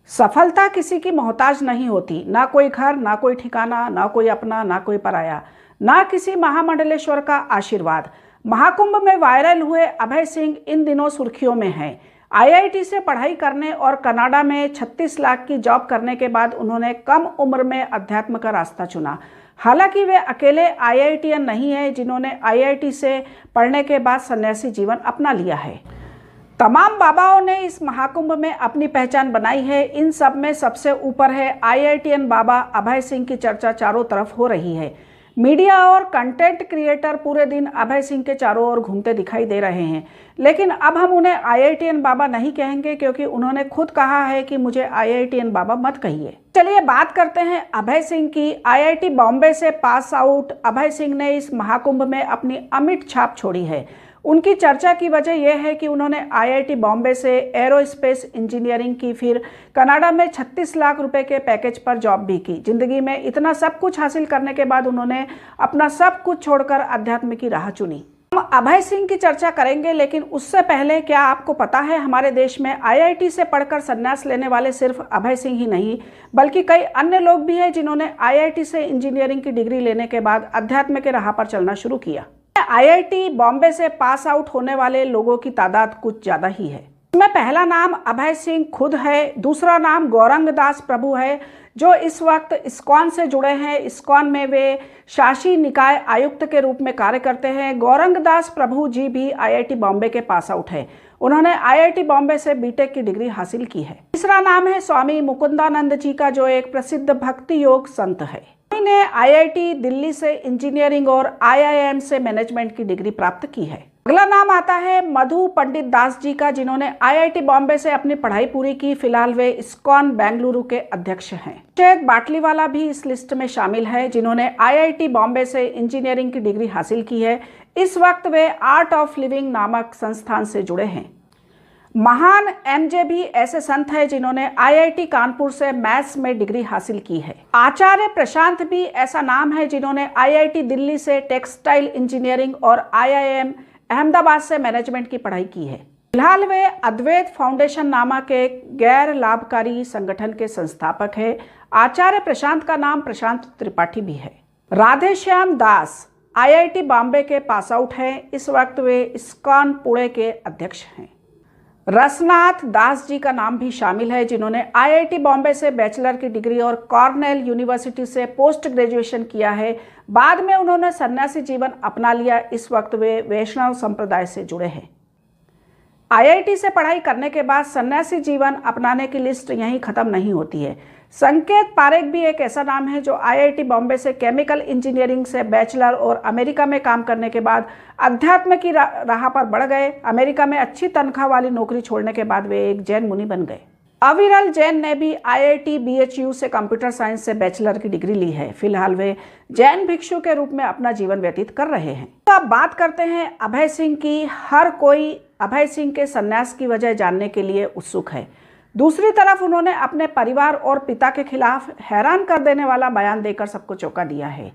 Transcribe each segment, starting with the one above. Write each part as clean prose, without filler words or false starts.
सफलता किसी की मोहताज नहीं होती। ना कोई घर, ना कोई ठिकाना, ना कोई अपना, ना कोई पराया, ना किसी महामंडलेश्वर का आशीर्वाद। महाकुंभ में वायरल हुए अभय सिंह इन दिनों सुर्खियों में हैं। आईआईटी से पढ़ाई करने और कनाडा में 36 लाख की जॉब करने के बाद उन्होंने कम उम्र में अध्यात्म का रास्ता चुना। हालांकि वे अकेले आईआईटीएन नहीं हैं जिन्होंने आईआईटी से पढ़ने के बाद सन्यासी जीवन अपना लिया है। तमाम बाबाओं ने इस महाकुंभ में अपनी पहचान बनाई है। इन सब में सबसे ऊपर है आईआईटीएन बाबा अभय सिंह की चर्चा चारों तरफ हो रही है। मीडिया और कंटेंट क्रिएटर पूरे दिन अभय सिंह के चारों ओर घूमते दिखाई दे रहे हैं, लेकिन अब हम उन्हें आईआईटीएन बाबा नहीं कहेंगे क्योंकि उन्होंने खुद कहा है कि मुझे आईआईटीएन बाबा मत कहिए। चलिए बात करते हैं अभय सिंह की। आईआईटी बॉम्बे से पास आउट अभय सिंह ने इस महाकुंभ में अपनी अमिट छाप छोड़ी है। उनकी चर्चा की वजह यह है कि उन्होंने आईआईटी बॉम्बे से एरोस्पेस इंजीनियरिंग की, फिर कनाडा में 36 लाख रुपए के पैकेज पर जॉब भी की। जिंदगी में इतना सब कुछ हासिल करने के बाद उन्होंने अपना सब कुछ छोड़कर अध्यात्म की राह चुनी। हम अभय सिंह की चर्चा करेंगे, लेकिन उससे पहले क्या आपको पता है हमारे देश में आईआईटी से पढ़कर संन्यास लेने वाले सिर्फ अभय सिंह ही नहीं बल्कि कई अन्य लोग भी हैं जिन्होंने आईआईटी से इंजीनियरिंग की डिग्री लेने के बाद अध्यात्म के राह पर चलना शुरू किया। आईआईटी बॉम्बे से पास आउट होने वाले लोगों की तादाद कुछ ज्यादा ही है। इसमें पहला नाम अभय सिंह खुद है, दूसरा नाम गौरंग दास प्रभु है जो इस वक्त इस्कॉन से जुड़े हैं। इस्कॉन में वे शासी निकाय आयुक्त के रूप में कार्य करते हैं। गौरंग दास प्रभु जी भी आईआईटी बॉम्बे के पास आउट है। उन्होंने आईआईटी बॉम्बे से बीटेक की डिग्री हासिल की है। तीसरा नाम है स्वामी मुकुंदानंद जी का जो एक प्रसिद्ध भक्ति योग संत है। ने आईआईटी दिल्ली से इंजीनियरिंग और आईआईएम से मैनेजमेंट की डिग्री प्राप्त की है। अगला नाम आता है मधु पंडित दास जी का जिन्होंने आईआईटी बॉम्बे से अपनी पढ़ाई पूरी की। फिलहाल वे इस्कॉन बेंगलुरु के अध्यक्ष हैं। शेख बाटलीवाला भी इस लिस्ट में शामिल है जिन्होंने आईआईटी बॉम्बे से इंजीनियरिंग की डिग्री हासिल की है। इस वक्त वे आर्ट ऑफ लिविंग नामक संस्थान से जुड़े हैं। महान एमजे भी ऐसे संत हैं जिन्होंने आईआईटी कानपुर से मैथ्स में डिग्री हासिल की है। आचार्य प्रशांत भी ऐसा नाम है जिन्होंने आईआईटी दिल्ली से टेक्सटाइल इंजीनियरिंग और आईआईएम अहमदाबाद से मैनेजमेंट की पढ़ाई की है। फिलहाल वे अद्वैत फाउंडेशन नामक एक गैर लाभकारी संगठन के संस्थापक है। आचार्य प्रशांत का नाम प्रशांत त्रिपाठी भी है। राधेश्याम दास आईआईटी बॉम्बे के पास आउट हैं। इस वक्त वे इस्कॉन पुणे के अध्यक्ष हैं। रसनाथ दास जी का नाम भी शामिल है जिन्होंने आईआईटी बॉम्बे से बैचलर की डिग्री और कॉर्नेल यूनिवर्सिटी से पोस्ट ग्रेजुएशन किया है। बाद में उन्होंने सन्यासी जीवन अपना लिया। इस वक्त वे वैष्णव संप्रदाय से जुड़े हैं। आईआईटी से पढ़ाई करने के बाद सन्यासी जीवन अपनाने की लिस्ट यहीं खत्म नहीं होती है। संकेत पारेख भी एक ऐसा नाम है जो आईआईटी बॉम्बे से केमिकल इंजीनियरिंग से बैचलर और अमेरिका में काम करने के बाद अध्यात्म की राह पर बढ़ गए। अमेरिका में अच्छी तनख्वाह वाली नौकरी छोड़ने के बाद वे एक जैन मुनि बन गए। अविरल जैन ने भी आईआईटी बीएचयू से कंप्यूटर साइंस से बैचलर की डिग्री ली है। फिलहाल वे जैन भिक्षु के रूप में अपना जीवन व्यतीत कर रहे हैं। तो अब बात करते हैं अभय सिंह की। हर कोई अभय सिंह के संन्यास की वजह जानने के लिए उत्सुक है। दूसरी तरफ उन्होंने अपने परिवार और पिता के खिलाफ हैरान कर देने वाला बयान देकर सबको चौंका दिया है।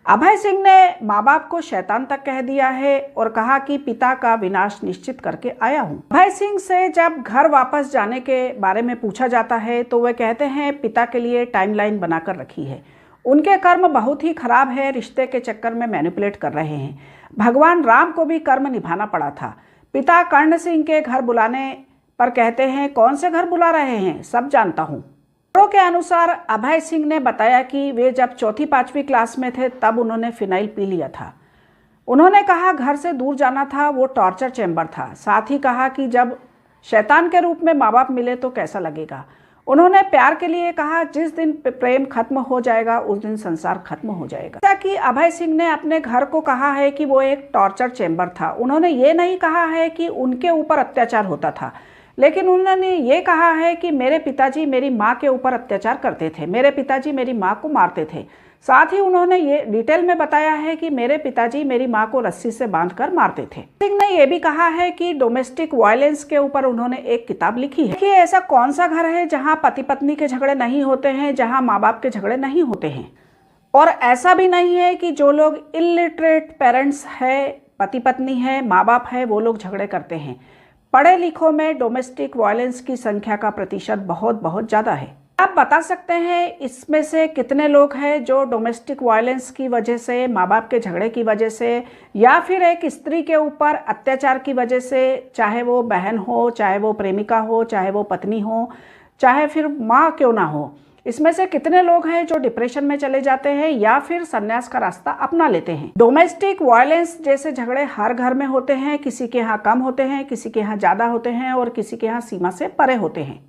अभय सिंह ने माँ बाप को शैतान तक कह दिया है और कहा कि पिता का विनाश निश्चित करके आया हूँ। अभय सिंह से जब घर वापस जाने के बारे में पूछा जाता है तो वे कहते हैं पिता के लिए टाइमलाइन बनाकर रखी है। उनके कर्म बहुत ही खराब है, रिश्ते के चक्कर में मैनिपुलेट कर रहे हैं। भगवान राम को भी कर्म निभाना पड़ा था। पिता कर्ण सिंह के घर बुलाने पर कहते हैं कौन से घर बुला रहे हैं, सब जानता हूँ। के अनुसार अभय सिंह ने बताया कि वे जब चौथी पांचवी क्लास में थे तब उन्होंने फिनाइल पी लिया था। उन्होंने कहा घर से दूर जाना था, वो टॉर्चर चैम्बर था। साथ ही कहा कि जब शैतान के रूप में माँ बाप मिले तो कैसा लगेगा। उन्होंने प्यार के लिए कहा जिस दिन प्रेम खत्म हो जाएगा उस दिन संसार खत्म हो जाएगा। ताकि अभय सिंह ने अपने घर को कहा है कि वो एक टॉर्चर चैम्बर था। उन्होंने ये नहीं कहा है कि उनके ऊपर अत्याचार होता था, लेकिन उन्होंने ये कहा है कि मेरे पिताजी मेरी माँ के ऊपर अत्याचार करते थे, मेरे पिताजी मेरी माँ को मारते थे। साथ ही उन्होंने ये डिटेल में बताया है कि मेरे पिताजी मेरी माँ को रस्सी से बांधकर मारते थे। सिंह ने यह भी कहा है कि डोमेस्टिक वायलेंस के ऊपर उन्होंने एक किताब लिखी है कि ऐसा कौन सा घर है जहाँ पति पत्नी के झगड़े नहीं होते हैं, जहाँ माँ बाप के झगड़े नहीं होते हैं। और ऐसा भी नहीं है कि जो लोग इलिटरेट पेरेंट्स है, पति पत्नी है, माँ बाप है, वो लोग झगड़े करते हैं। पढ़े लिखों में डोमेस्टिक वायलेंस की संख्या का प्रतिशत बहुत ज़्यादा है। आप बता सकते हैं इसमें से कितने लोग हैं जो डोमेस्टिक वायलेंस की वजह से, माँ बाप के झगड़े की वजह से, या फिर एक स्त्री के ऊपर अत्याचार की वजह से, चाहे वो बहन हो, चाहे वो प्रेमिका हो, चाहे वो पत्नी हो, चाहे फिर माँ क्यों ना हो, इसमें से कितने लोग हैं जो डिप्रेशन में चले जाते हैं या फिर संन्यास का रास्ता अपना लेते हैं। डोमेस्टिक वायलेंस जैसे झगड़े हर घर में होते हैं, किसी के यहाँ कम होते हैं, किसी के यहाँ ज़्यादा होते हैं और किसी के यहाँ सीमा से परे होते हैं।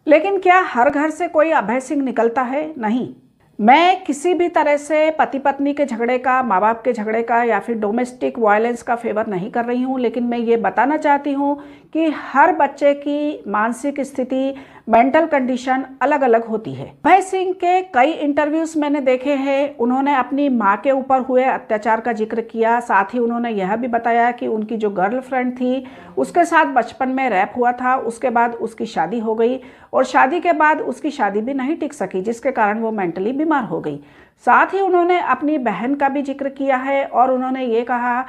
लेकिन क्या हर घर से कोई अभय सिंह निकलता है? नहीं। मैं किसी भी तरह से पति पत्नी के झगड़े का, माँ बाप के झगड़े का या फिर डोमेस्टिक वायलेंस का फेवर नहीं कर रही हूँ, लेकिन मैं ये बताना चाहती हूँ कि हर बच्चे की मानसिक स्थिति, मेंटल कंडीशन अलग अलग होती है। अभय सिंह के कई इंटरव्यूज मैंने देखे हैं। उन्होंने अपनी माँ के ऊपर हुए अत्याचार का जिक्र किया, साथ ही उन्होंने यह भी बताया कि उनकी जो गर्लफ्रेंड थी उसके साथ बचपन में रैप हुआ था, उसके बाद उसकी शादी हो गई और शादी के बाद उसकी शादी भी नहीं टिक सकी, जिसके कारण वो मेंटली बीमार हो गई। साथ ही उन्होंने अपनी बहन का भी जिक्र किया है और उन्होंने ये कहा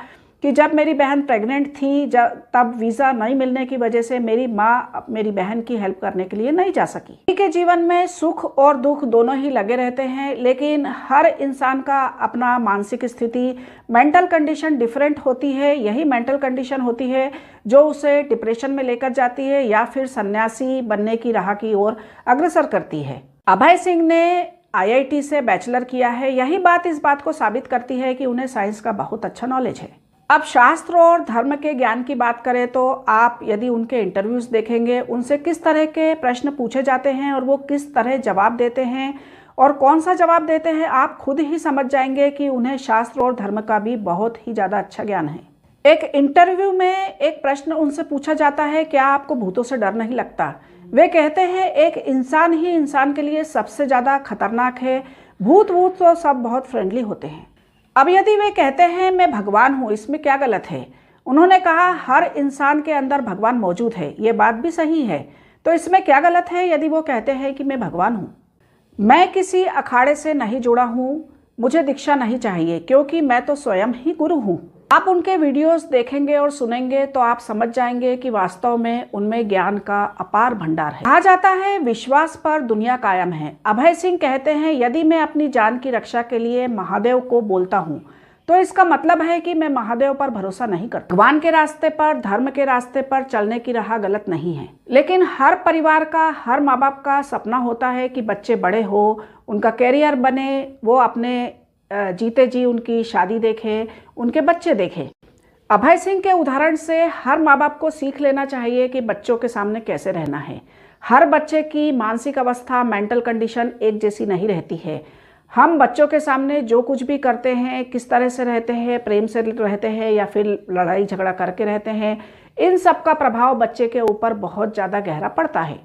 कि जब मेरी बहन प्रेग्नेंट थी, तब वीज़ा नहीं मिलने की वजह से मेरी माँ मेरी बहन की हेल्प करने के लिए नहीं जा सकी। किसी के जीवन में सुख और दुख दोनों ही लगे रहते हैं, लेकिन हर इंसान का अपना मानसिक स्थिति, मेंटल कंडीशन डिफरेंट होती है। यही मेंटल कंडीशन होती है जो उसे डिप्रेशन में लेकर जाती है या फिर सन्यासी बनने की राह की ओर अग्रसर करती है। अभय सिंह ने IIT से बैचलर किया है। यही बात इस बात को साबित करती है कि उन्हें साइंस का बहुत अच्छा नॉलेज है। अब शास्त्र और धर्म के ज्ञान की बात करें तो आप यदि उनके इंटरव्यूज़ देखेंगे, उनसे किस तरह के प्रश्न पूछे जाते हैं और वो किस तरह जवाब देते हैं और कौन सा जवाब देते हैं, आप खुद ही समझ जाएंगे कि उन्हें शास्त्र और धर्म का भी बहुत ही ज़्यादा अच्छा ज्ञान है। एक इंटरव्यू में एक प्रश्न उनसे पूछा जाता है, क्या आपको भूतों से डर नहीं लगता? वे कहते हैं एक इंसान ही इंसान के लिए सबसे ज़्यादा खतरनाक है, भूत तो सब बहुत फ्रेंडली होते हैं। अब यदि वे कहते हैं मैं भगवान हूँ, इसमें क्या गलत है? उन्होंने कहा हर इंसान के अंदर भगवान मौजूद है, ये बात भी सही है, तो इसमें क्या गलत है यदि वो कहते हैं कि मैं भगवान हूँ? मैं किसी अखाड़े से नहीं जुड़ा हूँ, मुझे दीक्षा नहीं चाहिए, क्योंकि मैं तो स्वयं ही गुरु हूँ। आप उनके वीडियोस देखेंगे और सुनेंगे तो आप समझ जाएंगे कि वास्तव में उनमें ज्ञान का अपार भंडार है। कहा जाता है विश्वास पर दुनिया कायम है। अभय सिंह कहते हैं यदि मैं अपनी जान की रक्षा के लिए महादेव को बोलता हूँ तो इसका मतलब है कि मैं महादेव पर भरोसा नहीं करता। भगवान के रास्ते पर, धर्म के रास्ते पर चलने की राह गलत नहीं है, लेकिन हर परिवार का, हर माँ बाप का सपना होता है कि बच्चे बड़े हो, उनका कैरियर बने, वो अपने जीते जी उनकी शादी देखें, उनके बच्चे देखें। अभय सिंह के उदाहरण से हर माँ बाप को सीख लेना चाहिए कि बच्चों के सामने कैसे रहना है। हर बच्चे की मानसिक अवस्था, मेंटल कंडीशन एक जैसी नहीं रहती है। हम बच्चों के सामने जो कुछ भी करते हैं, किस तरह से रहते हैं, प्रेम से रहते हैं या फिर लड़ाई झगड़ा करके रहते हैं, इन सब का प्रभाव बच्चे के ऊपर बहुत ज़्यादा गहरा पड़ता है।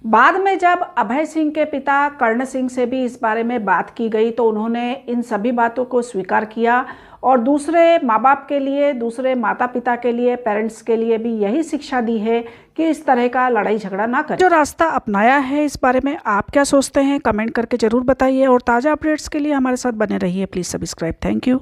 बाद में जब अभय सिंह के पिता कर्ण सिंह से भी इस बारे में बात की गई तो उन्होंने इन सभी बातों को स्वीकार किया और दूसरे माँ बाप के लिए, दूसरे माता पिता के लिए, पेरेंट्स के लिए भी यही शिक्षा दी है कि इस तरह का लड़ाई झगड़ा ना करें। जो रास्ता अपनाया है इस बारे में आप क्या सोचते हैं, कमेंट करके ज़रूर बताइए और ताज़ा अपडेट्स के लिए हमारे साथ बने रहिए। Please subscribe. Thank you.